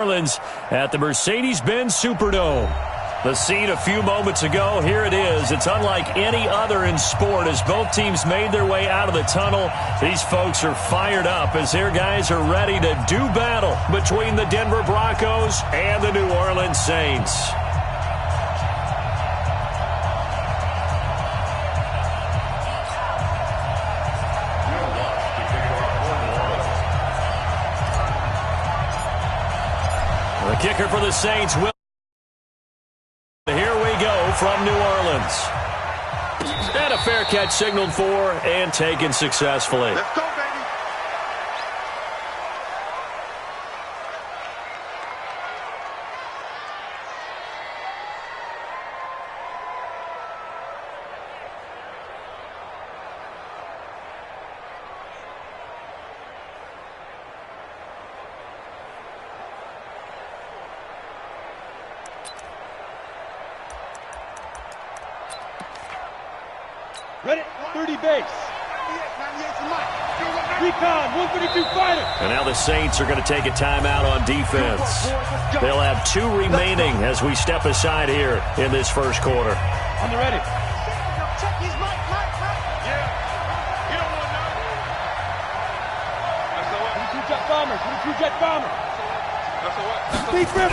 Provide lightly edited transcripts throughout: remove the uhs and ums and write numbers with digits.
Orleans at the Mercedes-Benz Superdome. The scene a few moments ago, here it is. It's unlike any other in sport as both teams made their way out of the tunnel. These folks are fired up as their guys are ready to do battle between the Denver Broncos and the New Orleans Saints. The kicker for the Saints will. Here we go from New Orleans. And a fair catch signaled for and taken successfully. Let's go, baby. Ready, 30 base. Recon, 132 fighter. And now the Saints are going to take a timeout on defense. They'll have 2 remaining as we step aside here in this first quarter. On the ready. Check his mic. Yeah. You don't want to know. 22 jet bombers, 22 jet bombers. That's a what? Big rip.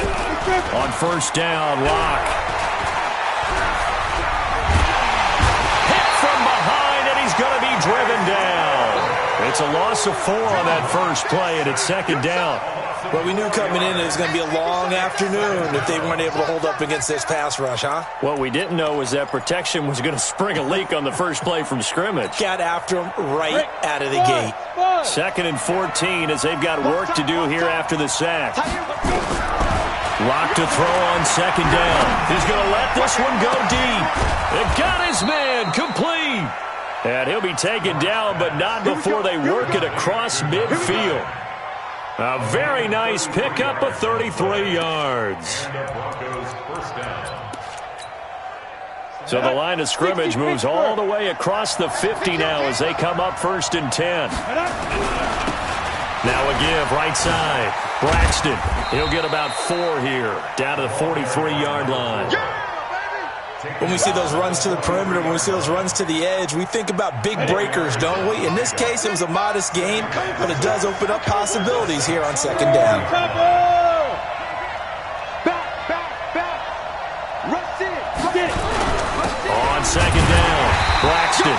On first down, Lock. Going to be driven down. It's a loss of 4 on that first play, and it's second down. Well, we knew coming in it was going to be a long afternoon if they weren't able to hold up against this pass rush, huh? What we didn't know was that protection was going to spring a leak on the first play from scrimmage. Got after him right out of the gate. Second and 14 as they've got work to do here after the sack. Lock to throw on second down. He's going to let this one go deep. It got his man complete. And he'll be taken down, but not before they work it across midfield. A very nice pickup of 33 yards. So the line of scrimmage moves all the way across the 50 now as they come up first and 10. Now a give, right side. Braxton, he'll get about 4 here, down to the 43-yard line. When we see those runs to the perimeter, when we see those runs to the edge, we think about big breakers, don't we? In this case, it was a modest gain, but it does open up possibilities here on second down. On second down, Braxton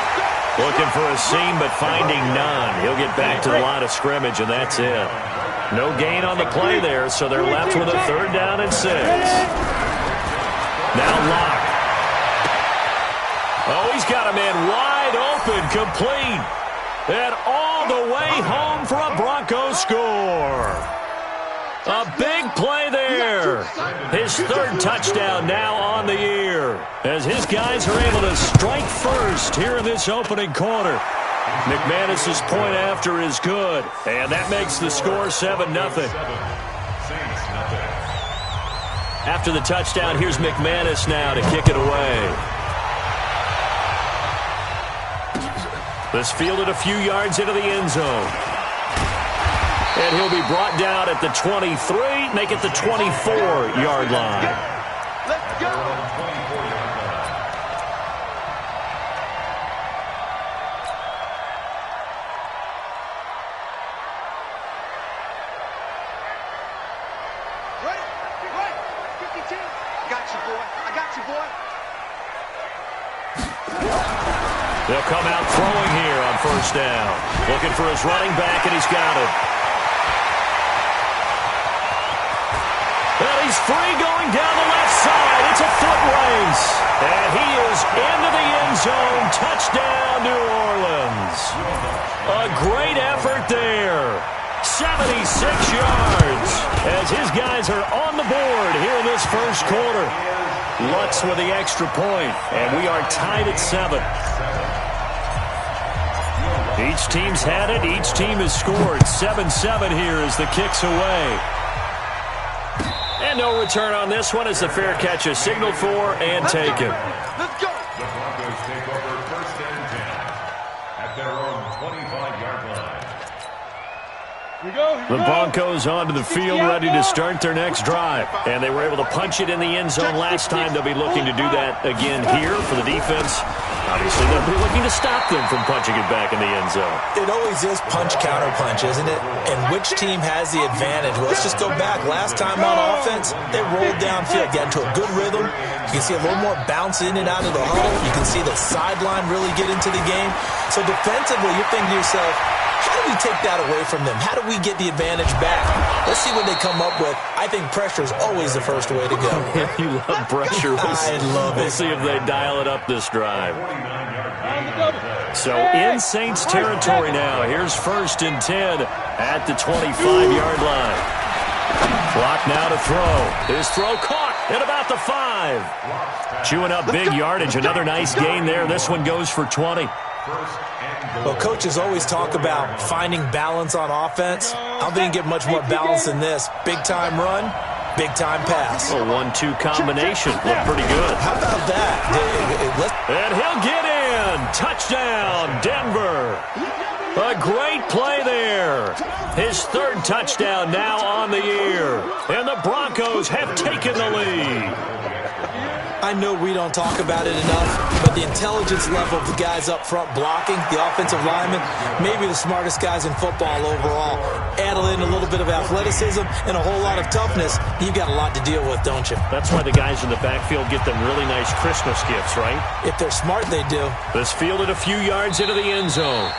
looking for a seam but finding none. He'll get back to the line of scrimmage, and that's it. No gain on the play there, so they're left with a third down and 6. Now Lock. Oh, he's got a man wide open, complete, and all the way home for a Broncos score. A big play there. His 3rd touchdown now on the year as his guys are able to strike first here in this opening quarter. McManus's point after is good, and that makes the score 7-0. After the touchdown, here's McManus now to kick it away. This fielded a few yards into the end zone. And he'll be brought down at the 23, make it the 24-yard line. Let's go. Right. 52. I got you, boy. They'll come out throwing here on first down. Looking for his running back, and he's got it. And he's free going down the left side. It's a foot race. And he is into the end zone. Touchdown, New Orleans. A great effort there. 76 yards as his guys are on the board here in this first quarter. Lutz with the extra point, and we are tied at 7. Each team's had it. Each team has scored. 7-7 here as the kick's away. And no return on this one as the fair catch is signaled for and taken. Let's go. The Broncos take over first and 10 at their own 25-yard line. We The Broncos onto the field ready to start their next drive. And they were able to punch it in the end zone last time. They'll be looking to do that again here for the defense. Obviously, they'll be looking to stop them from punching it back in the end zone. It always is punch-counter-punch, isn't it? And which team has the advantage? Well, let's just go back. Last time on offense, they rolled downfield, got into a good rhythm. You can see a little more bounce in and out of the huddle. You can see the sideline really get into the game. So defensively, you're thinking to yourself, how do we take that away from them? How do we get the advantage back? Let's see what they come up with. I think pressure is always the first way to go. You love pressure. I love it. We'll see if they dial it up this drive. So in Saints territory now. Here's 1st and 10 at the 25-yard line. Clock now to throw. His throw caught at about the 5. Chewing up big yardage. Another nice gain there. This one goes for 20. Well, coaches always talk about finding balance on offense. I don't think you get much more balance than this. Big-time run, big-time pass. A 1-2 combination. Looked pretty good. How about that? And he'll get in. Touchdown, Denver. A great play there. His 3rd touchdown now on the year. And the Broncos have taken the lead. I know we don't talk about it enough, but the intelligence level of the guys up front blocking, the offensive linemen, maybe the smartest guys in football overall. Add in a little bit of athleticism and a whole lot of toughness, you've got a lot to deal with, don't you? That's why the guys in the backfield get them really nice Christmas gifts, right? If they're smart, they do. This fielded a few yards into the end zone.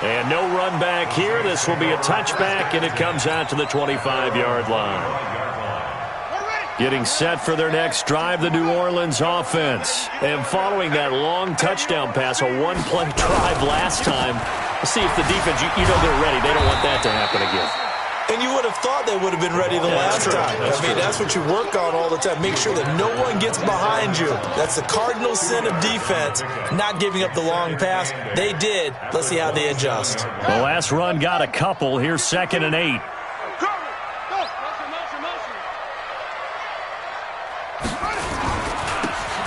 And no run back here. This will be a touchback, and it comes out to the 25-yard line. Getting set for their next drive, the New Orleans offense. And following that long touchdown pass, a one-play drive last time, let's see if the defense, you know they're ready. They don't want that to happen again. And you would have thought they would have been ready the last time. That's what you work on all the time. Make sure that no one gets behind you. That's the cardinal sin of defense, not giving up the long pass. They did. Let's see how they adjust. The last run got a couple. Here's 2nd and 8.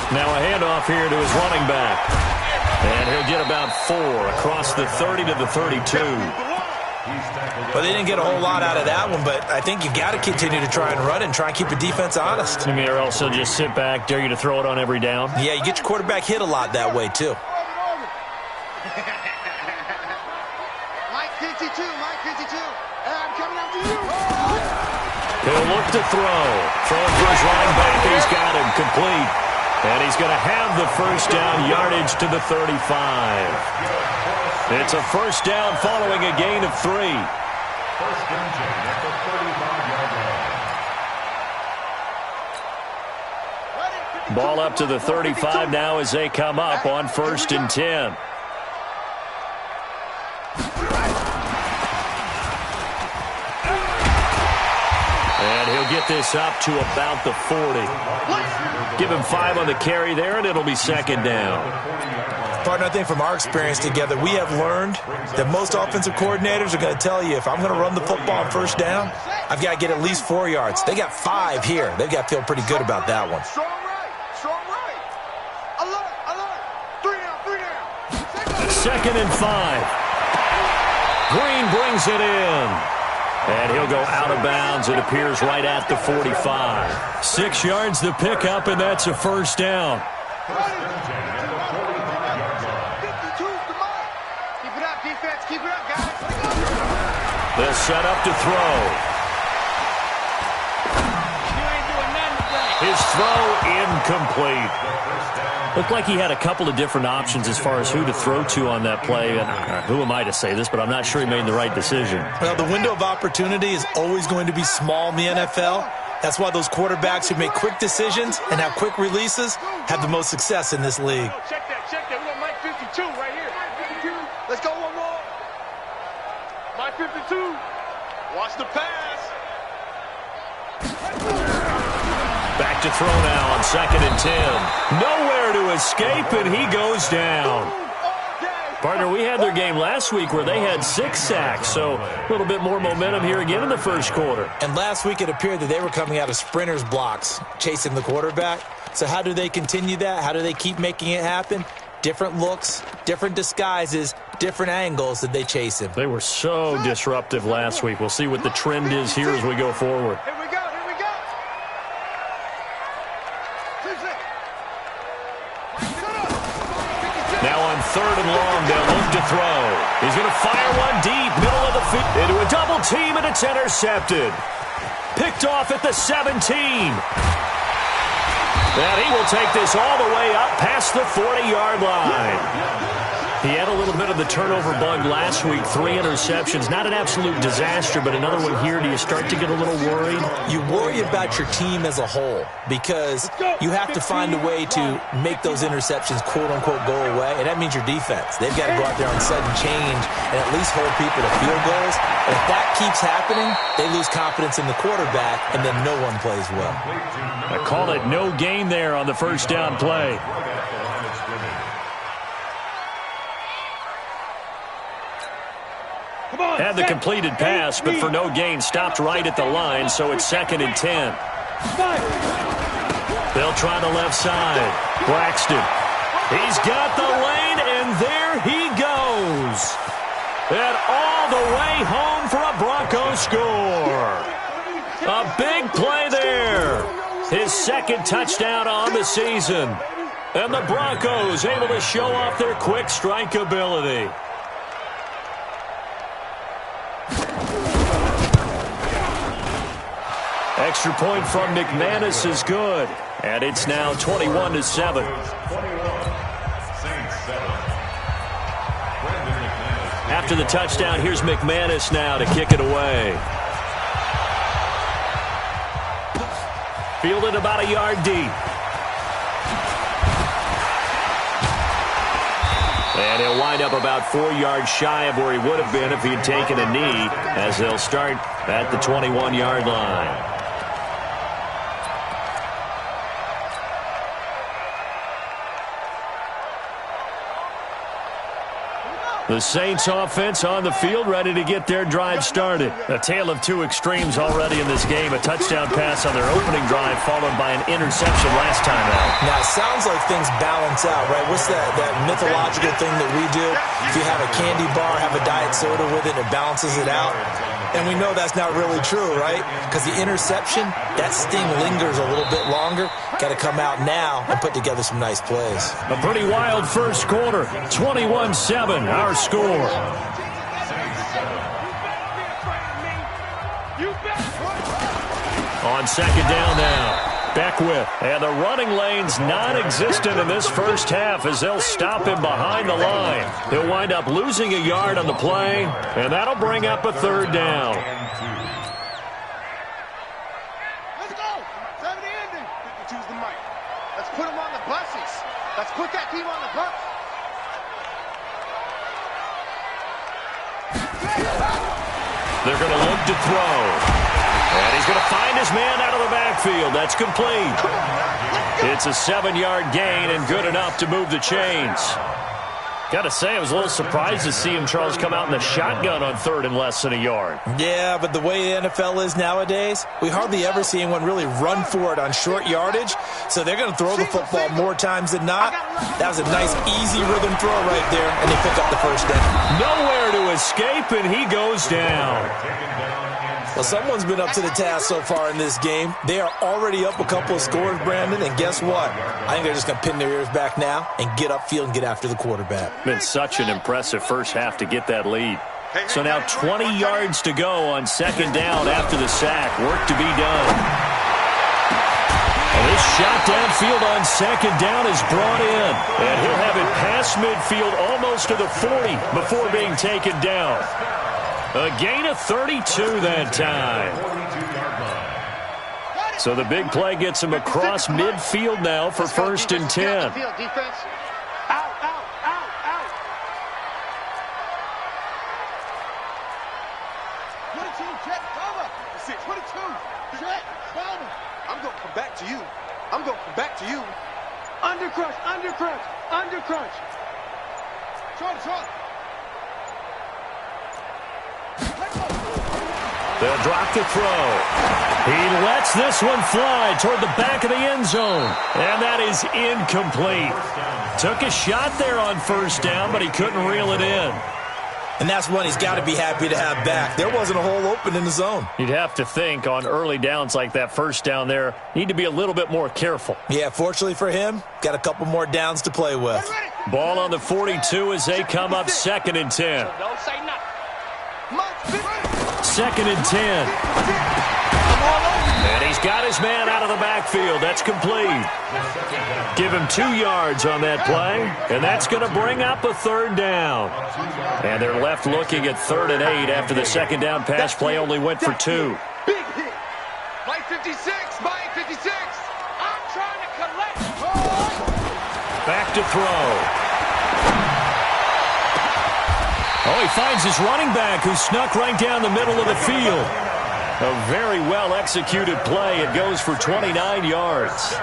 Now a handoff here to his running back. And he'll get about 4 across the 30 to the 32. Well, they didn't get a whole lot out of that one, but I think you got to continue to try and run and try and keep the defense honest. I mean, or else they'll just sit back, dare you to throw it on every down. Yeah, you get your quarterback hit a lot that way, too. Mike 52, I'm coming after you. He'll look to throw. Throwing for his running back. He's got him complete. And he's going to have the first down, yardage to the 35. It's a first down following a gain of 3. Ball up to the 35 now as they come up on 1st and 10. And he'll get this up to about the 40. Give him 5 on the carry there, and it'll be 2nd down. Partner, I think from our experience together, we have learned that most offensive coordinators are going to tell you, if I'm going to run the football on 1st down, I've got to get at least 4 yards. They got 5 here. They've got to feel pretty good about that one. Strong right. Alert. 3 down. 2nd and 5. Green brings it in. And he'll go out of bounds. It appears right at the 45. 6 yards the pickup, and that's a first down. Keep it up, defense. Keep it up, guys. They'll set up to throw. His throw incomplete. Looked like he had a couple of different options as far as who to throw to on that play. And who am I to say this, but I'm not sure he made the right decision. Well, the window of opportunity is always going to be small in the NFL. That's why those quarterbacks who make quick decisions and have quick releases have the most success in this league. Check that. We got Mike 52 right here. 52. Let's go one more. Mike 52. Watch the pass. Back to throw now on 2nd and 10. Nowhere to escape, and he goes down. Partner, we had their game last week where they had 6 sacks, so a little bit more momentum here again in the first quarter. And last week it appeared that they were coming out of sprinters blocks, chasing the quarterback. So how do they continue that? How do they keep making it happen? different looks, different disguises, different angles that they chase him. They were so disruptive last week. We'll see what the trend is here as we go forward. Here we go. Now on 3rd and long, they'll look to throw. He's going to fire one deep, middle of the field, into a double team, and it's intercepted. Picked off at the 17. And he will take this all the way up past the 40-yard line. He had a little bit of the turnover bug last week, 3 interceptions. Not an absolute disaster, but another one here. Do you start to get a little worried? You worry about your team as a whole because you have to find a way to make those interceptions, quote-unquote, go away, and that means your defense. They've got to go out there on sudden change and at least hold people to field goals. And if that keeps happening, they lose confidence in the quarterback, and then no one plays well. I call it no gain there on the first down play. Had the completed pass, but for no gain, stopped right at the line, so it's 2nd and 10. They'll try the left side. Braxton. He's got the lane, and there he goes. And all the way home for a Broncos score. A big play there. His 2nd touchdown on the season. And the Broncos able to show off their quick strike ability. Extra point from McManus is good. And it's now 21-7. After the touchdown, here's McManus now to kick it away. Fielded about a yard deep. And he'll wind up about 4 yards shy of where he would have been if he had taken a knee, as they'll start at the 21-yard line. The Saints offense on the field, ready to get their drive started. A tale of two extremes already in this game. A touchdown pass on their opening drive, followed by an interception last time out. Now, it sounds like things balance out, right? What's that mythological thing that we do? If you have a candy bar, have a diet soda with it, it balances it out. And we know that's not really true, right? Because the interception, that sting lingers a little bit longer. Got to come out now and put together some nice plays. A pretty wild first quarter. 21-7, our score. On 2nd down now. Beckwith, and the running lane's non-existent in this first half as they'll stop him behind the line. He'll wind up losing a yard on the play, and that'll bring up a 3rd down. Let's go. 70 ending. Choose the mic. Let's put him on the buses. Let's put that team on the bus. They're going to look to throw. And he's going to find his man out of the backfield. That's complete. It's a 7-yard gain and good enough to move the chains. Got to say, I was a little surprised to see him, Charles, come out in the shotgun on 3rd and less than a yard. Yeah, but the way the NFL is nowadays, we hardly ever see anyone really run for it on short yardage. So they're going to throw the football more times than not. That was a nice, easy rhythm throw right there, and they pick up the first down. Nowhere to escape, and he goes down. Well, someone's been up to the task so far in this game. They are already up a couple of scores, Brandon, and guess what? I think they're just going to pin their ears back now and get upfield and get after the quarterback. Been such an impressive first half to get that lead. So now 20 yards to go on 2nd down after the sack. Work to be done. And this shot downfield on 2nd down is brought in. And he'll have it past midfield almost to the 40 before being taken down. A gain of 32 that time. So the big play gets him across midfield now for 1st and 10. Defense. Out, out, out, out. 22, jet, cover. 22, jet, cover. I'm going to come back to you. I'm going to come back to you. Undercrunch, undercrunch, undercrunch. Short. They'll drop the throw. He lets this one fly toward the back of the end zone. And that is incomplete. Took a shot there on first down, but he couldn't reel it in. And that's one he's got to be happy to have back. There wasn't a hole open in the zone. You'd have to think on early downs like that first down there, need to be a little bit more careful. Yeah, fortunately for him, got a couple more downs to play with. Ball on the 42 as they come up 2nd and 10. Don't say nothing. 2nd and 10. And he's got his man out of the backfield. That's complete. Give him 2 yards on that play, and that's going to bring up a 3rd down. And they're left looking at 3rd and 8 after the 2nd down pass play only went for 2. Big hit. Mike 56, Mike 56. I'm trying to collect. Back to throw. Oh, he finds his running back who snuck right down the middle of the field. A very well-executed play. It goes for 29 yards.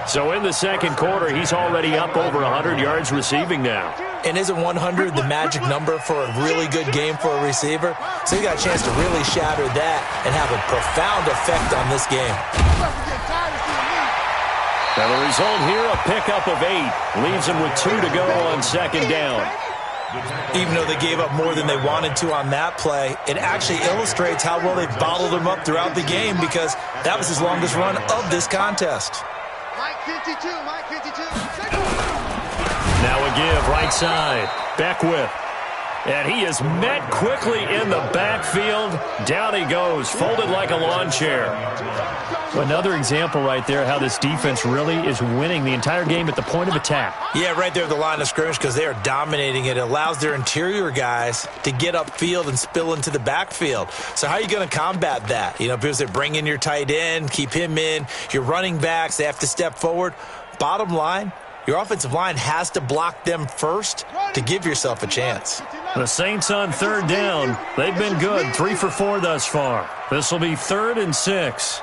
So in the second quarter, he's already up over 100 yards receiving now. And isn't 100 the magic number for a really good game for a receiver? So he got a chance to really shatter that and have a profound effect on this game. Now the result here, a pickup of 8. Leaves him with 2 to go on 2nd down. Even though they gave up more than they wanted to on that play, it actually illustrates how well they bottled him up throughout the game because that was his longest run of this contest. Mike 52, Mike 52. Now a give, right side. Beckwith. And he is met quickly in the backfield. Down he goes, folded like a lawn chair. Another example right there how this defense really is winning the entire game at the point of attack. Yeah, right there at the line of scrimmage because they are dominating it. It allows their interior guys to get upfield and spill into the backfield. So how are you going to combat that? You know, because they bring in your tight end, keep him in. Your running backs, they have to step forward. Bottom line, your offensive line has to block them first to give yourself a chance. The Saints on 3rd down. They've been good, 3 for 4 thus far. This will be 3rd and 6.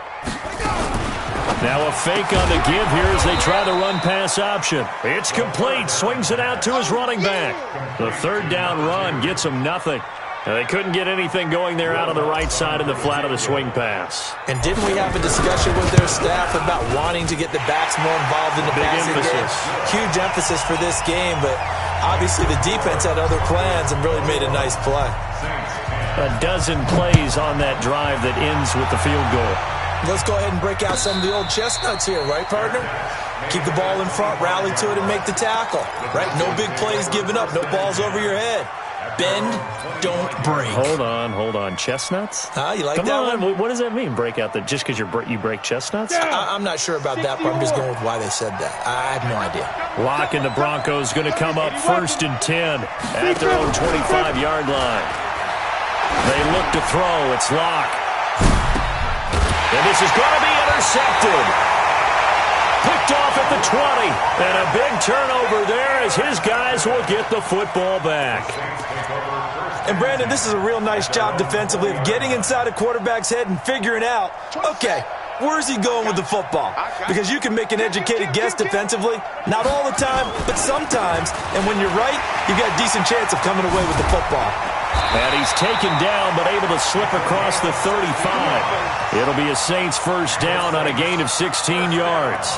Now a fake on the give here as they try the run-pass option. It's complete. Swings it out to his running back. The 3rd down run gets him nothing. They couldn't get anything going there out on the right side of the flat of the swing pass. And didn't we have a discussion with their staff about wanting to get the backs more involved in the passing game? Huge emphasis for this game, but obviously the defense had other plans and really made a nice play. A dozen plays on that drive that ends with the field goal. Let's go ahead and break out some of the old chestnuts here, right, partner? Keep the ball in front, rally to it, and make the tackle, right? No big plays given up, no balls over your head. Bend, don't break. Hold on. Chestnuts? You like Come that on. one? What does that mean, break out? Just because you break chestnuts? I'm not sure about that, but I'm just going with why they said that. I have no idea. Lock and the Broncos going to come up 1st and 10 at their own 25-yard line. They look to throw. It's Lock. And this is going to be intercepted. Picked off at the 20. And a big turnover there as his guys will get the football back. And, Brandon, this is a real nice job defensively of getting inside a quarterback's head and figuring out, okay, where's he going with the football? Because you can make an educated guess defensively. Not all the time, but sometimes. And when you're right, you've got a decent chance of coming away with the football. And he's taken down, but able to slip across the 35. It'll be a Saints 1st down on a gain of 16 yards.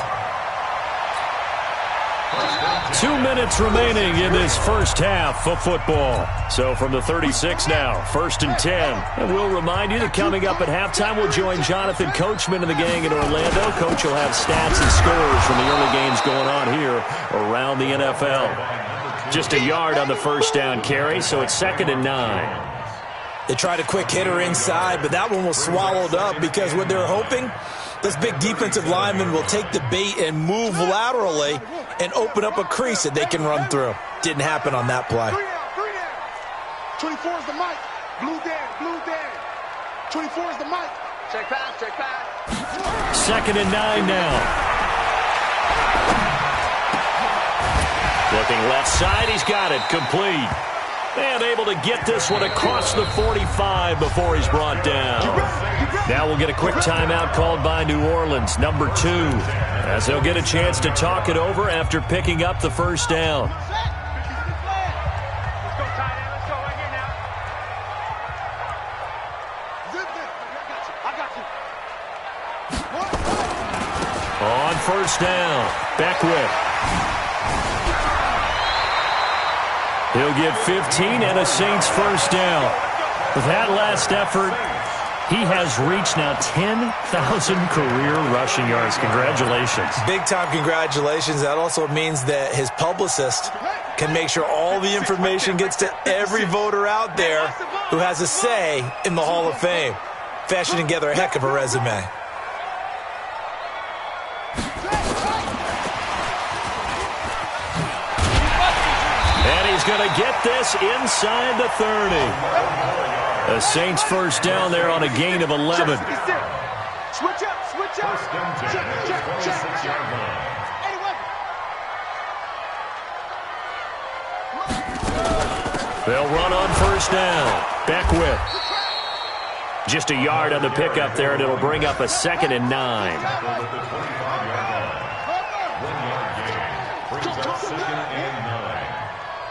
2 minutes remaining in this first half of football. So from the 36 now, 1st and 10. And we'll remind you that coming up at halftime, we'll join Jonathan Coachman and the gang in Orlando. Coach will have stats and scores from the early games going on here around the NFL. Just a yard on the 1st down carry, so it's 2nd and 9. They tried a quick hitter inside, but that one was swallowed up because what they're hoping, this big defensive lineman will take the bait and move laterally and open up a crease that they can run through. Didn't happen on that play. 24 is the mic. Blue dead. 24 is the mic. Check pass. 2nd and 9 now. Looking left side, he's got it, complete. And able to get this one across the 45 before he's brought down. Now we'll get a quick timeout called by New Orleans, number 2, as they'll get a chance to talk it over after picking up the 1st down. Let's go, tight end. Let's go right here now. Zip this. I got you. On first down, Beckwith. He'll get 15 and a Saints first down. With that last effort, he has reached now 10,000 career rushing yards. Congratulations. Big-time congratulations. That also means that his publicist can make sure all the information gets to every voter out there who has a say in the Hall of Fame. Fashioning together a heck of a resume. And he's going to get this inside the 30. The Saints first down there on a gain of 11. Switch up, switch up. Check. They'll run on first down. Beckwith. Just a yard on the pickup there, and it'll bring up a 2nd and 9.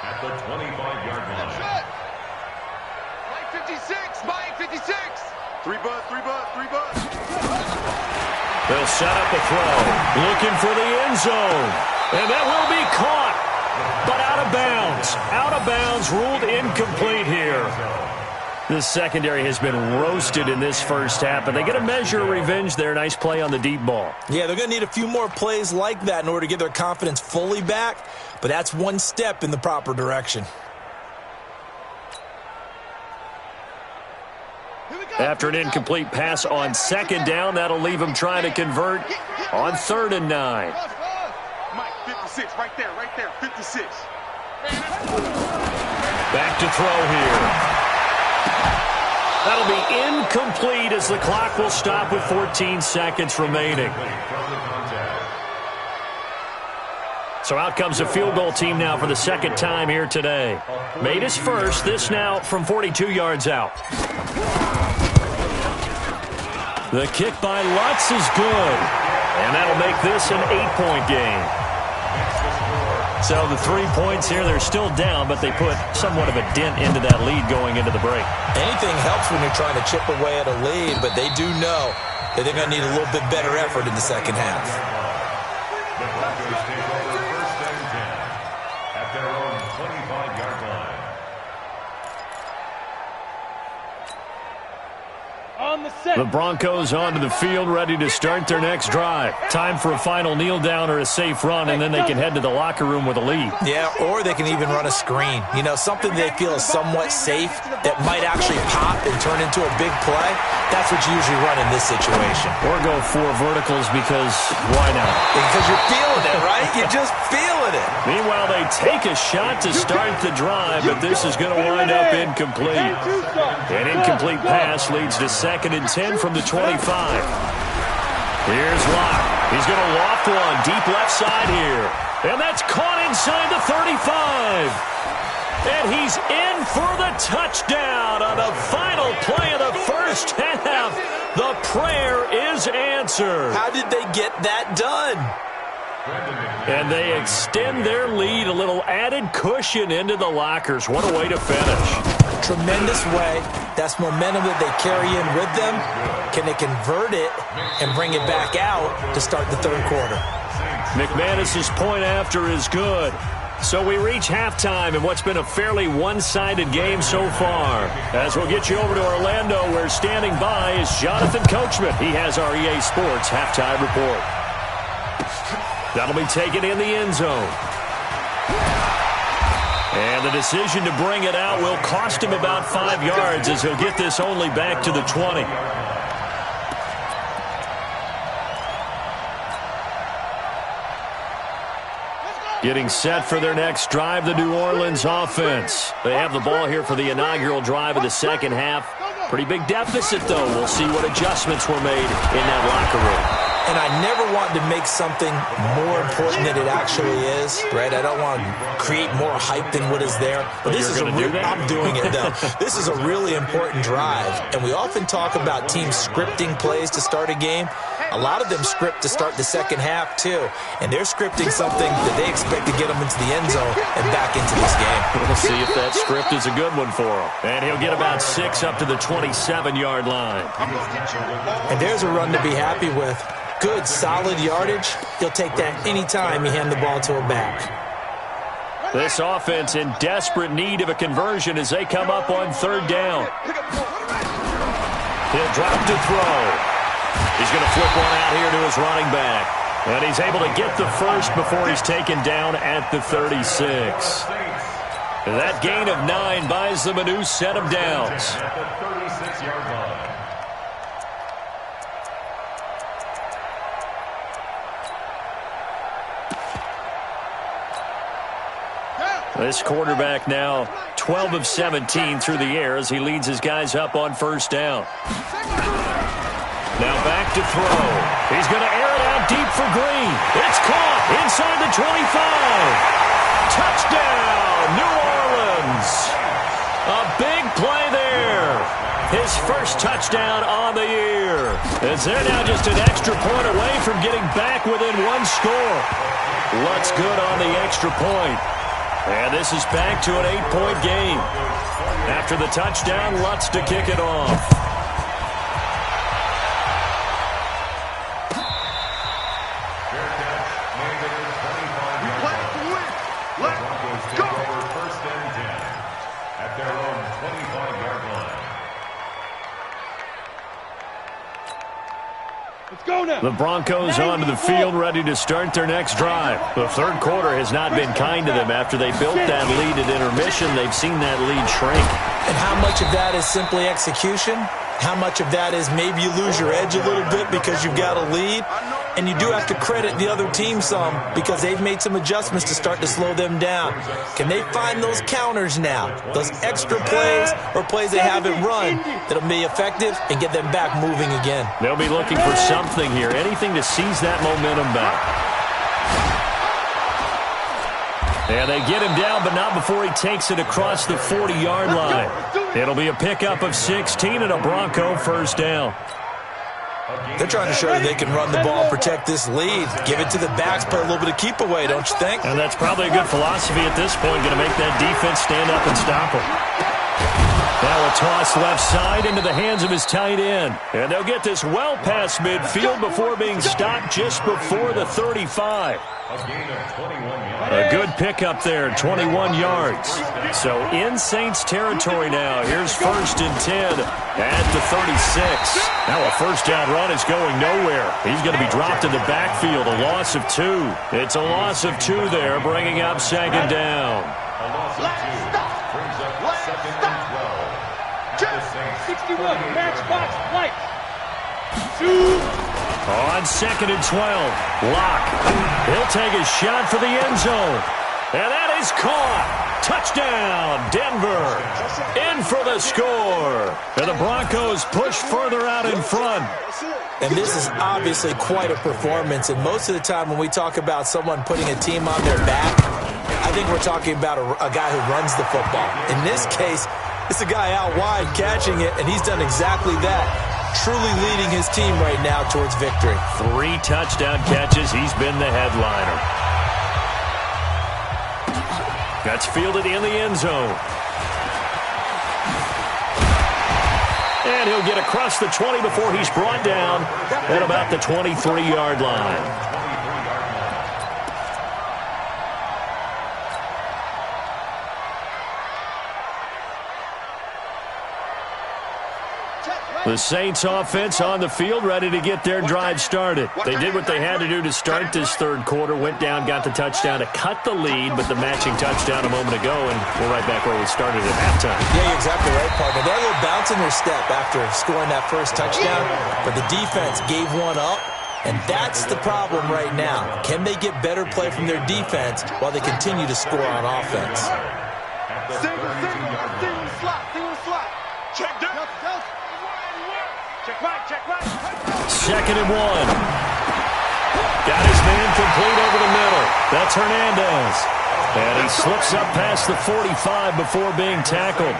At the 25-yard line. Mike 56, Mike 56. 3 bud. They'll set up a throw. Looking for the end zone. And that will be caught. But out of bounds. Out of bounds, ruled incomplete here. This secondary has been roasted in this first half, but they get a measure of revenge there. Nice play on the deep ball. Yeah, they're going to need a few more plays like that in order to get their confidence fully back, but that's one step in the proper direction. After an incomplete pass on 2nd down, that'll leave them trying to convert on 3rd and 9. Mike 56, right there, 56. Back to throw here. That'll be incomplete as the clock will stop with 14 seconds remaining. So out comes a field goal team now for the 2nd time here today. Made his first, this now from 42 yards out. The kick by Lutz is good. And that'll make this an 8-point game. So the 3 points here, they're still down, but they put somewhat of a dent into that lead going into the break. Anything helps when you're trying to chip away at a lead, but they do know that they're going to need a little bit better effort in the second half. The Broncos take over 1st and 10 at their own 25-yard line. On the set. The Broncos onto the field, ready to start their next drive. Time for a final kneel down or a safe run, and then they can head to the locker room with a lead. Yeah, or they can even run a screen. You know, something they feel is somewhat safe that might actually pop and turn into a big play. That's what you usually run in this situation. Or go 4 verticals because why not? Because you're feeling it, right? You're just feeling it. Meanwhile, they take a shot to start the drive, but this is going to wind up incomplete. An incomplete pass leads to 2nd and 10 from the 25. Here's Locke. He's going to loft one deep left side here. And that's caught inside the 35. And he's in for the touchdown on the final play of the first half. The prayer is answered. How did they get that done? And they extend their lead, a little added cushion into the lockers. What a way to finish. Tremendous way. That's momentum that they carry in with them. Can they convert it and bring it back out to start the 3rd quarter? McManus's point after is good. So we reach halftime in what's been a fairly one-sided game so far. As we'll get you over to Orlando, where standing by is Jonathan Coachman. He has our EA Sports halftime report. That'll be taken in the end zone. And the decision to bring it out will cost him about 5 yards, as he'll get this only back to the 20. Getting set for their next drive, the New Orleans offense. They have the ball here for the inaugural drive of the second half. Pretty big deficit, though. We'll see what adjustments were made in that locker room. And I never want to make something more important than it actually is, right? I don't want to create more hype than what is there. But this is I'm doing it, though. This is a really important drive. And we often talk about teams scripting plays to start a game. A lot of them script to start the second half, too. And they're scripting something that they expect to get them into the end zone and back into this game. We'll see if that script is a good one for him. And he'll get about 6 up to the 27-yard line. And there's a run to be happy with. good, solid yardage, he'll take that anytime you hand the ball to a back. This offense in desperate need of a conversion as they come up on third down. He'll drop to throw. He's going to flip one out here to his running back. And he's able to get the first before he's taken down at the 36. That gain of 9 buys them a new set of downs. At the 36-yard line. This quarterback now 12 of 17 through the air as he leads his guys up on first down. Now back to throw. He's going to air it out deep for Green. It's caught inside the 25. Touchdown, New Orleans. A big play there. His first touchdown on the year. As they're now just an extra point away from getting back within one score. Lutz good on the extra point. And this is back to an 8-point game. After the touchdown, Lutz to kick it off. Fair catch made at the 25-yard line. The Broncos take over first and 10 at their own 25-yard line. Let's go now. The Broncos onto the field, ready to start their next drive. The third quarter has not been kind to them. After they built that lead at intermission, they've seen that lead shrink. And how much of that is simply execution? How much of that is maybe you lose your edge a little bit because you've got a lead? And you do have to credit the other team some because they've made some adjustments to start to slow them down. Can they find those counters now? Those extra plays or plays they haven't run that'll be effective and get them back moving again? They'll be looking for something here, anything to seize that momentum back. And they get him down, but not before he takes it across the 40-yard line. It'll be a pickup of 16 and a Bronco first down. They're trying to show that they can run the ball and protect this lead. Give it to the backs, play a little bit of keep away, don't you think? And that's probably a good philosophy at this point, going to make that defense stand up and stop him. Now a toss left side into the hands of his tight end. And they'll get this well past midfield before being stopped just before the 35. A gain of 21 yards. A good pickup there, 21 yards. So in Saints territory now. Here's first and 10 at the 36. Now a first down run is going nowhere. He's going to be dropped in the backfield, a loss of 2. It's a loss of 2 there, bringing up second down. A loss of 2 brings up second and 12. The Saints 61, match box, light. Shoot. On second and 12, Locke. He'll take a shot for the end zone. And that is caught. Touchdown, Denver. In for the score. And the Broncos push further out in front. And this is obviously quite a performance. And most of the time when we talk about someone putting a team on their back, I think we're talking about a guy who runs the football. In this case, it's a guy out wide catching it, and he's done exactly that. Truly leading his team right now towards victory. 3 touchdown catches. He's been the headliner. That's fielded in the end zone. And he'll get across the 20 before he's brought down at about the 23-yard line. The Saints offense on the field, ready to get their drive started. They did what they had to do to start this third quarter, went down, got the touchdown to cut the lead, but the matching touchdown a moment ago, and we're right back where we started at halftime. Yeah, you're exactly right, partner. They're a little bounce in their step after scoring that first touchdown, but the defense gave one up, and that's the problem right now. Can they get better play from their defense while they continue to score on offense? Single slot. Check down. Check right. Second and 1. Got his man complete over the middle. That's Hernandez. And he slips up past the 45 before being tackled.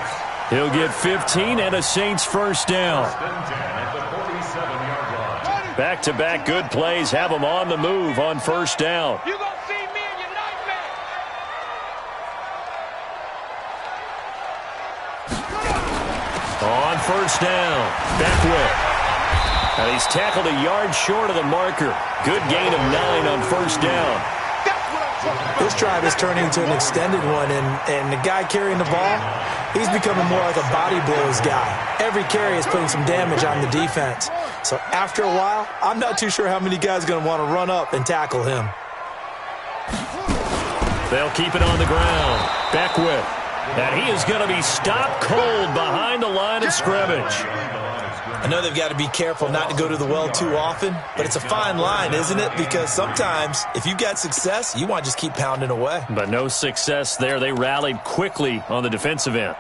He'll get 15 and a Saints first down. Back-to-back good plays have them on the move on first down. You gonna see me in your nightmare. On first down, Beckwith. And he's tackled a yard short of the marker. Good gain of 9 on first down. This drive is turning into an extended one, and the guy carrying the ball, he's becoming more like a body blows guy. Every carry is putting some damage on the defense. So after a while, I'm not too sure how many guys are going to want to run up and tackle him. They'll keep it on the ground. Beckwith. And he is going to be stopped cold behind the line of scrimmage. I know they've got to be careful not to go to the well too often, but it's a fine line, isn't it? Because sometimes, if you've got success, you want to just keep pounding away. But no success there. They rallied quickly on the defensive end.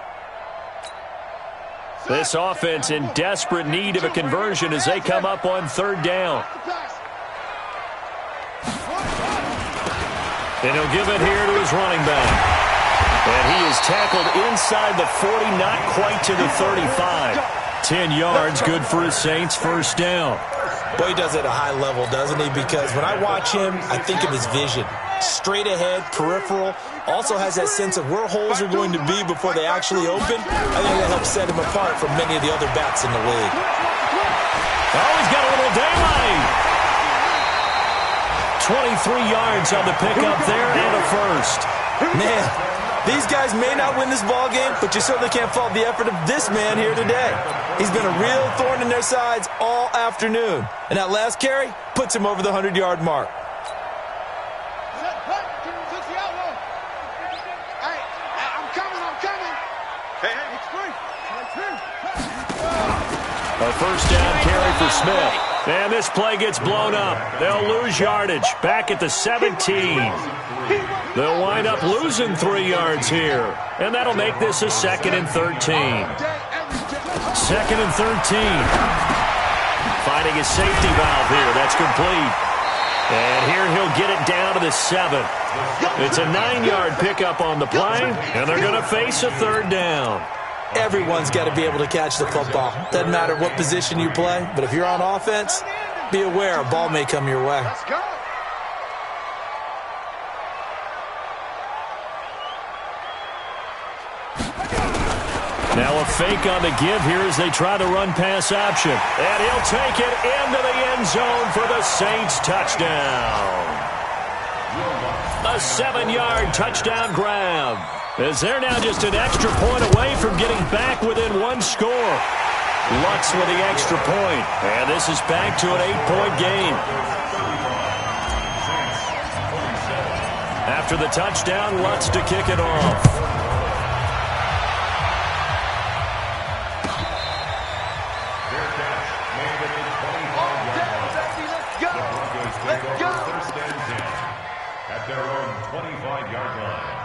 This offense in desperate need of a conversion as they come up on third down. And he'll give it here to his running back. And he is tackled inside the 40, not quite to the 35. 10 yards, good for his Saints, first down. Boy, he does it at a high level, doesn't he? Because when I watch him, I think of his vision. Straight ahead, peripheral, also has that sense of where holes are going to be before they actually open. I think that helps set him apart from many of the other backs in the league. Oh, he's got a little daylight. 23 yards on the pickup there and a first. Man, these guys may not win this ball game, but you certainly can't fault the effort of this man here today. He's been a real thorn in their sides all afternoon. And that last carry puts him over the 100-yard mark. A first down carry for Smith. And this play gets blown up. They'll lose yardage back at the 17. They'll wind up losing 3 yards here. And that'll make this a 2nd and 13. 2nd and 13. Finding a safety valve here. That's complete. And here he'll get it down to the 7. It's a 9-yard pickup on the play. And they're going to face a third down. Everyone's got to be able to catch the football. Doesn't matter what position you play, but if you're on offense, be aware a ball may come your way. Let's go. Now a fake on the give here as they try the run-pass option. And he'll take it into the end zone for the Saints touchdown. A 7-yard touchdown grab. As they're now just an extra point away from getting back within 1 score. Lutz with the extra point. And this is back to an 8-point game. After the touchdown, Lutz to kick it off. At their own 25-yard line.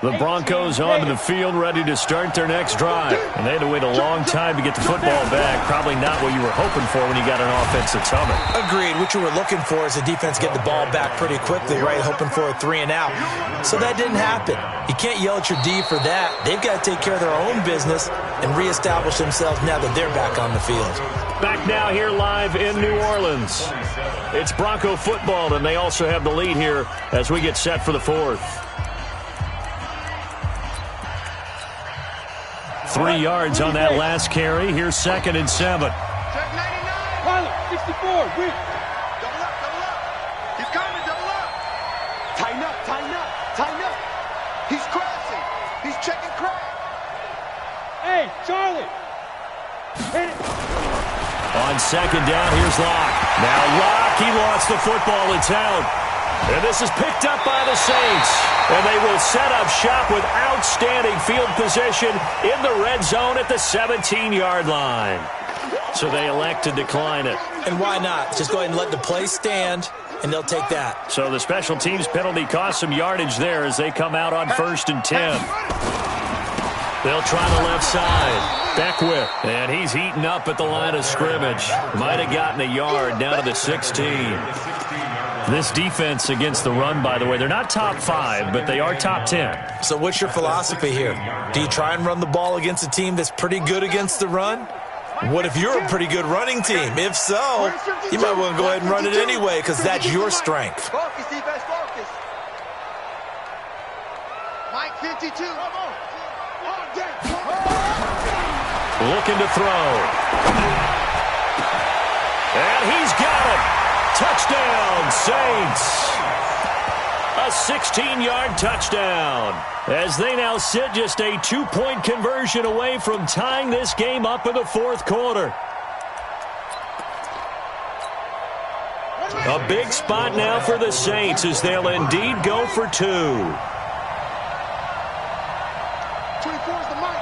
The Broncos onto the field, ready to start their next drive. And they had to wait a long time to get the football back. Probably not what you were hoping for when you got an offense that's humming. Agreed. What you were looking for is the defense get the ball back pretty quickly, right? Hoping for a 3 and out. So that didn't happen. You can't yell at your D for that. They've got to take care of their own business and reestablish themselves now that they're back on the field. Back now here live in New Orleans. It's Bronco football, and they also have the lead here as we get set for the 4th. 3 yards on that last carry. Here's 2nd and 7. Check 99. Pilot, 64. Win. Double up, double up. He's coming, double up. Tighten up, tighten up, tighten up. He's crashing. He's checking crack. Hey, Charlie. Hit it. On 2nd down, here's Locke. Now Locke, he lost the football. It's held. And this is picked up by the Saints. And they will set up shop with outstanding field position in the red zone at the 17-yard line. So they elect to decline it. And why not? Just go ahead and let the play stand, and they'll take that. So the special teams penalty cost some yardage there as they come out on 1st and 10. They'll try the left side. Beckwith. And he's eaten up at the line of scrimmage. Might have gotten a yard down to the 16. This defense against the run, by the way, they're not top 5, but they are top 10. So what's your philosophy here? Do you try and run the ball against a team that's pretty good against the run? What if you're a pretty good running team? If so, you might want to go ahead and run it anyway because that's your strength. Focus, defense, focus. 52. Looking to throw. And he's got it. Touchdown, Saints. A 16-yard touchdown. As they now sit just a 2-point conversion away from tying this game up in the fourth quarter. A big spot now for the Saints as they'll indeed go for 2. 24's the mic.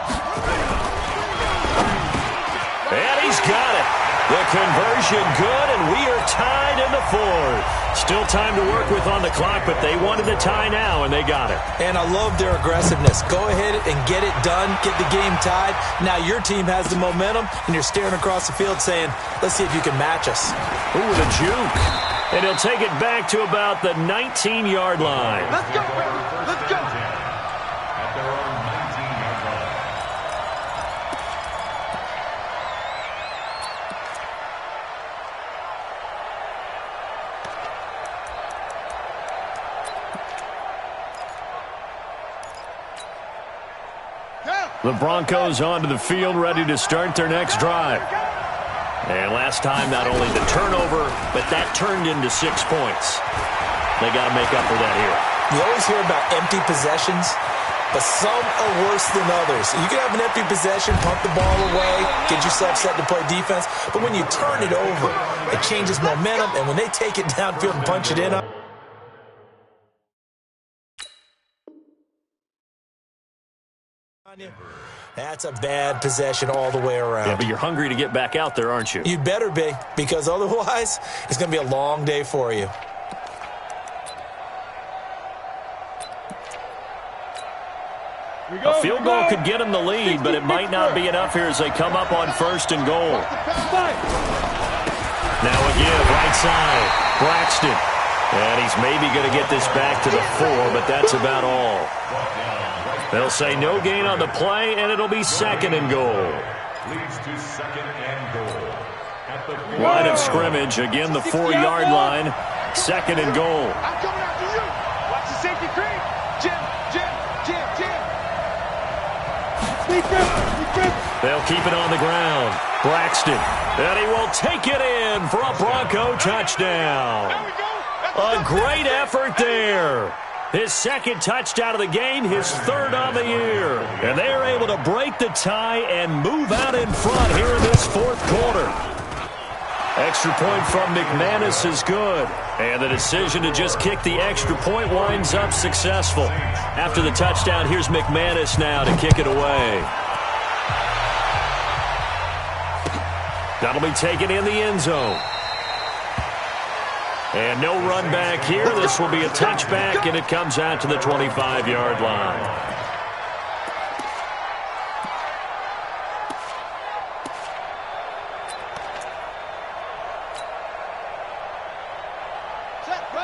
And he's got it. The conversion good, and we are tied in the fourth. Still time to work with on the clock, but they wanted the tie now, and they got it. And I love their aggressiveness. Go ahead and get it done, get the game tied. Now your team has the momentum, and you're staring across the field saying, let's see if you can match us. Ooh, with a juke. And he'll take it back to about the 19-yard line. Let's go, baby. Let's go. At their own 19-yard line. The Broncos onto the field, ready to start their next drive. And last time, not only the turnover, but that turned into 6 points. They got to make up for that here. You always hear about empty possessions, but some are worse than others. You can have an empty possession, pump the ball away, get yourself set to play defense, but when you turn it over, it changes momentum, and when they take it downfield and punch it in, that's a bad possession all the way around. Yeah, but you're hungry to get back out there, aren't you? You better be, because otherwise, it's going to be a long day for you. A field goal could get them the lead, but it might not be enough here as they come up on 1st and goal. Now a give, right side, Braxton. And he's maybe going to get this back to the 4, but that's about all. They'll say no gain on the play, and it'll be 2nd and goal. Leads to 2nd and goal. At the Line of scrimmage, again the 4-yard line, 2nd and goal. I'm coming after you. Watch the safety creep. Jim. They'll keep it on the ground. Braxton, and he will take it in for a Bronco touchdown. There we go. A great effort there. His 2nd touchdown of the game, his 3rd on the year. And they are able to break the tie and move out in front here in this 4th quarter. Extra point from McManus is good. And the decision to just kick the extra point winds up successful. After the touchdown, here's McManus now to kick it away. That'll be taken in the end zone. And no run back here. This will be a touchback, and it comes out to the 25-yard line.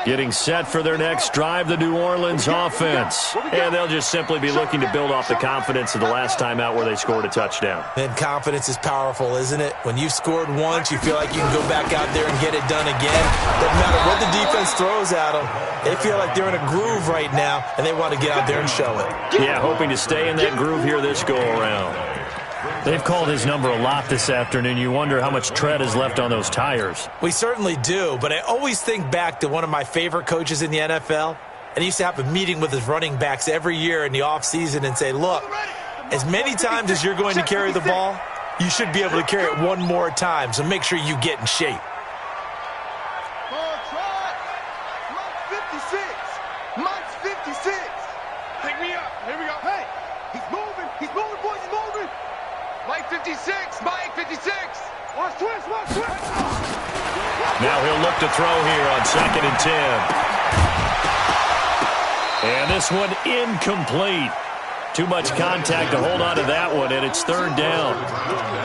Getting set for their next drive, the New Orleans offense. And they'll just simply be looking to build off the confidence of the last time out where they scored a touchdown. And confidence is powerful, isn't it? When you've scored once, you feel like you can go back out there and get it done again. Doesn't matter what the defense throws at them. They feel like they're in a groove right now, and they want to get out there and show it. Yeah, hoping to stay in that groove here this go-around. They've called his number a lot this afternoon. You wonder how much tread is left on those tires. We certainly do, but I always think back to one of my favorite coaches in the NFL, and he used to have a meeting with his running backs every year in the offseason and say, look, as many times as you're going to carry the ball, you should be able to carry it one more time, so make sure you get in shape. Mike's 56. Pick me up. Here we go. Hey, he's moving. He's moving, boys. He's moving. Mike 56. Mike 56. Watch twist. Now he'll look to throw here on 2nd and 10. And this one incomplete. Too much contact to hold on to that one, and it's 3rd down.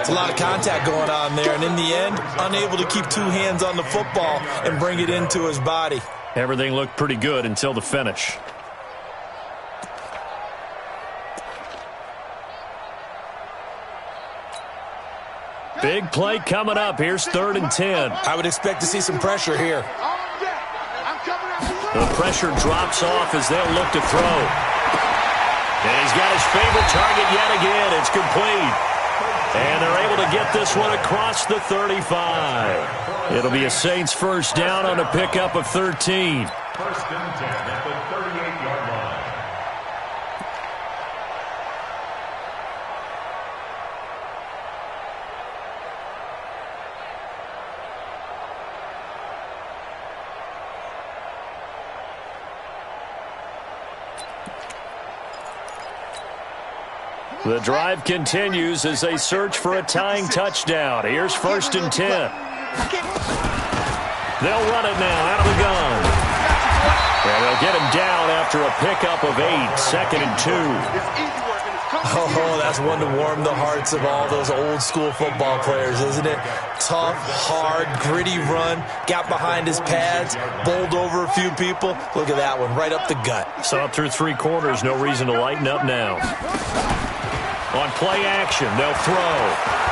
It's a lot of contact going on there, and in the end, unable to keep 2 hands on the football and bring it into his body. Everything looked pretty good until the finish. Big play coming up. Here's 3rd and 10. I would expect to see some pressure here. The pressure drops off as they'll look to throw. And he's got his favorite target yet again. It's complete. And they're able to get this one across the 35. It'll be a Saints first down on a pickup of 13. First and 10 at the 38-yard line. The drive continues as they search for a tying touchdown. Here's first and 10. They'll run it now out of the gun. And they'll get him down after a pickup of 8. Second and 2. Oh, that's one to warm the hearts of all those old school football players, isn't it? Tough, hard, gritty run. Got behind his pads, bowled over a few people. Look at that one, right up the gut. Saw it through 3 quarters. No reason to lighten up now. On play action, they'll throw.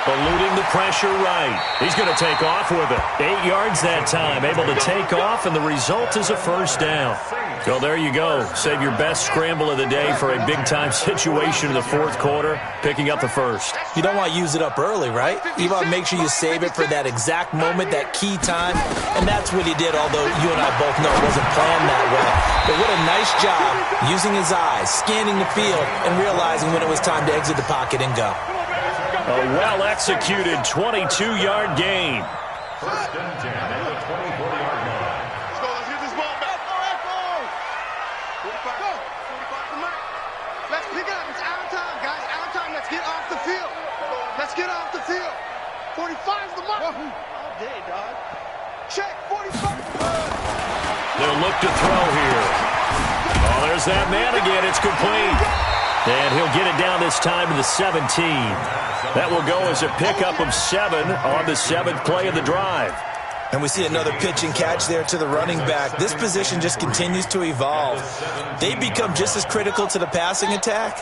Eluding the pressure right. He's going to take off with it. 8 yards that time. Able to take off, and the result is a first down. So there you go. Save your best scramble of the day for a big-time situation in the 4th quarter, picking up the first. You don't want to use it up early, right? You want to make sure you save it for that exact moment, that key time. And that's what he did, although you and I both know it wasn't planned that way. But what a nice job using his eyes, scanning the field, and realizing when it was time to exit the pocket and go. A well-executed 22-yard gain. First and 10 at the 24-yard line. Let's get this ball back. Go. 45 from Mike. Let's pick it up. It's our time, guys. Our time. Let's get off the field. Let's get off the field. 45's the mark. All day, dog. Check. 45. They'll look to throw here. Oh, there's that man again. It's complete. And he'll get it down this time to the 17. That will go as a pickup of 7 on the 7th play of the drive. And we see another pitch and catch there to the running back. This position just continues to evolve. They become just as critical to the passing attack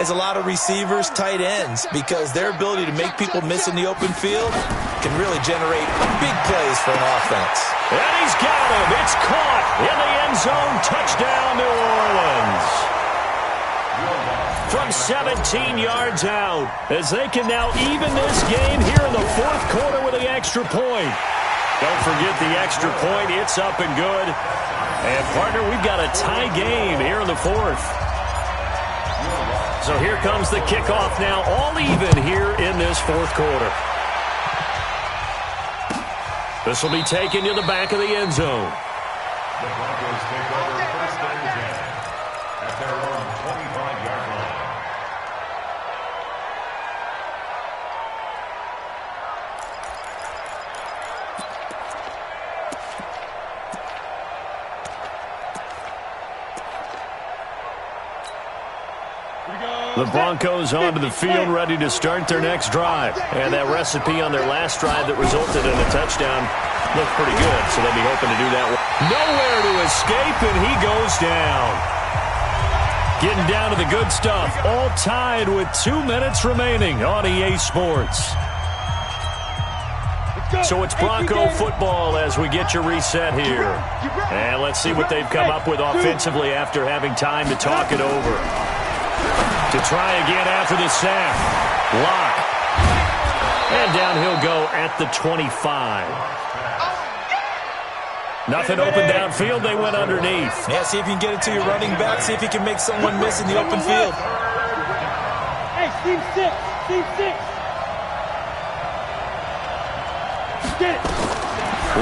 as a lot of receivers, tight ends, because their ability to make people miss in the open field can really generate big plays for an offense. And he's got him. It's caught in the end zone. Touchdown, New Orleans. From 17 yards out, as they can now even this game here in the 4th quarter with the extra point. Don't forget the extra point. It's up and good. And, partner, we've got a tie game here in the 4th. So here comes the kickoff now, all even here in this 4th quarter. This will be taken to the back of the end zone. The Broncos take over first and 10 at their own 25-yard line. The Broncos onto the field, ready to start their next drive. And that recipe on their last drive that resulted in a touchdown looked pretty good, so they'll be hoping to do that. Nowhere to escape, and he goes down. Getting down to the good stuff, all tied with 2 minutes remaining on EA Sports. So it's Bronco football as we get your reset here. And let's see what they've come up with offensively after having time to talk it over. To try again after the sack. Lock. And down he'll go at the 25. Nothing open downfield. They went underneath. Yeah, see if you can get it to your running back. See if you can make someone miss in the open field. Hey, Steve 6. Steve 6. Get it.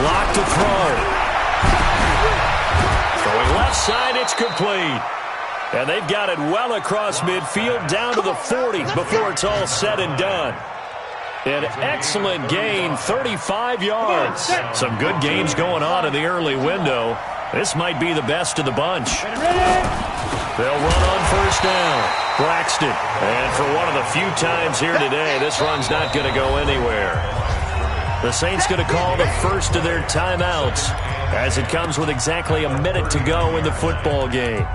Lock to throw. Throwing left side. It's complete. And they've got it well across midfield down to the 40 before it's all said and done. An excellent gain, 35 yards. Some good games going on in the early window. This might be the best of the bunch. They'll run on first down. Braxton. And for one of the few times here today, this run's not going to go anywhere. The Saints going to call the first of their timeouts as it comes with exactly a minute to go in the football game.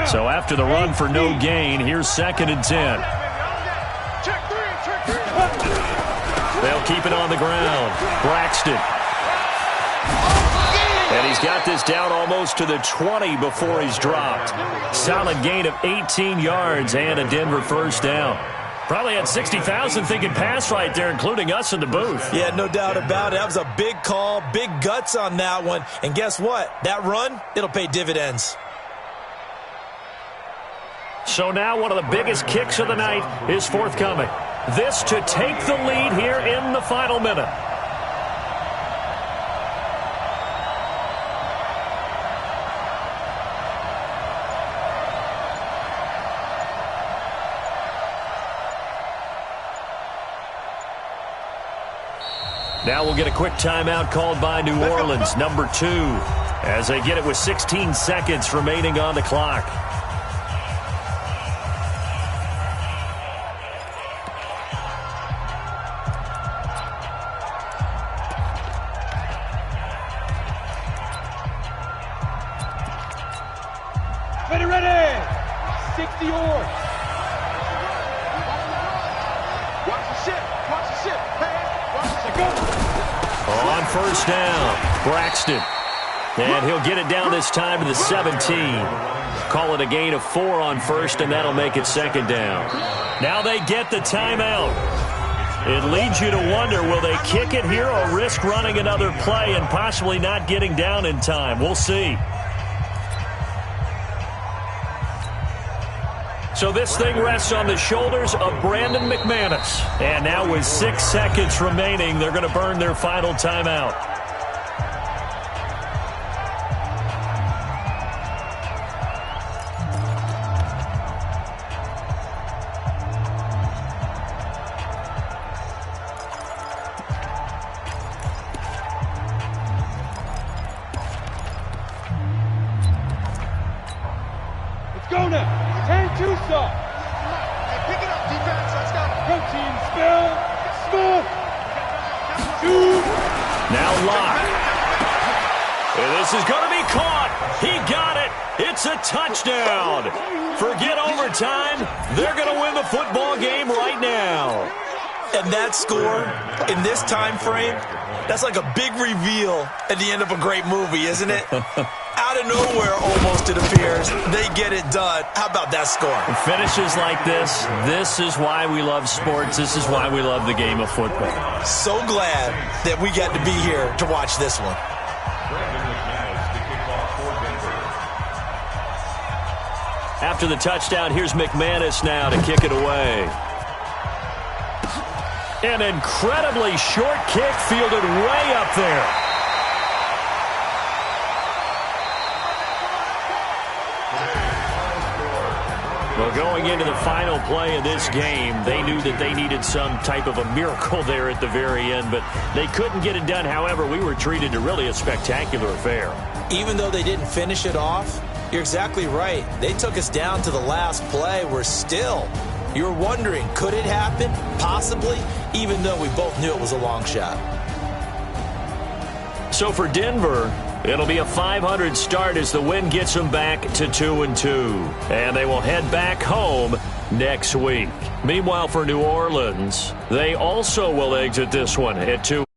So after the run for no gain, here's 2nd and 10. They'll keep it on the ground. Braxton. he's got this down almost to the 20 before he's dropped. Solid gain of 18 yards and a Denver first down. Probably had 60,000 thinking pass right there, including us in the booth. Yeah, no doubt about it. That was a big call, big guts on that one. And guess what? That run, it'll pay dividends. So now one of the biggest kicks of the night is forthcoming. This to take the lead here in the final minute. Now we'll get a quick timeout called by New Orleans, number 2, as they get it with 16 seconds remaining on the clock. Ready! 60 yards. Watch the ship. Watch the ship. Pass. Watch the go. On first down, Braxton. And he'll get it down this time to the 17. Call it a gain of 4 on first, and that'll make it second down. Now they get the timeout. It leads you to wonder, will they kick it here or risk running another play and possibly not getting down in time? We'll see. So this thing rests on the shoulders of Brandon McManus. And now with 6 seconds remaining, they're going to burn their final timeout. Let's go now. 10-2 stop. Hey, pick it up, defense. Let's go. Go team, spell. Score. Shoot. Now Locke. And this is going to be caught. He got it. It's a touchdown. Forget overtime. They're going to win the football game right now. And that score, in this time frame, that's like a big reveal at the end of a great movie, isn't it? Out of nowhere, almost, it appears. They get it done. How about that score? Finishes like this is why we love sports. This is why we love the game of football. So glad that we got to be here to watch this one. After the touchdown, here's McManus now to kick it away. An incredibly short kick fielded way up there. Well, going into the final play of this game, they knew that they needed some type of a miracle there at the very end, but they couldn't get it done. However, we were treated to really a spectacular affair. Even though they didn't finish it off, you're exactly right. They took us down to the last play. We're still, you were wondering, could it happen? Possibly, even though we both knew it was a long shot. So for Denver, it'll be a .500 start as the win gets them back to 2-2. And they will head back home next week. Meanwhile, for New Orleans, they also will exit this one at 2.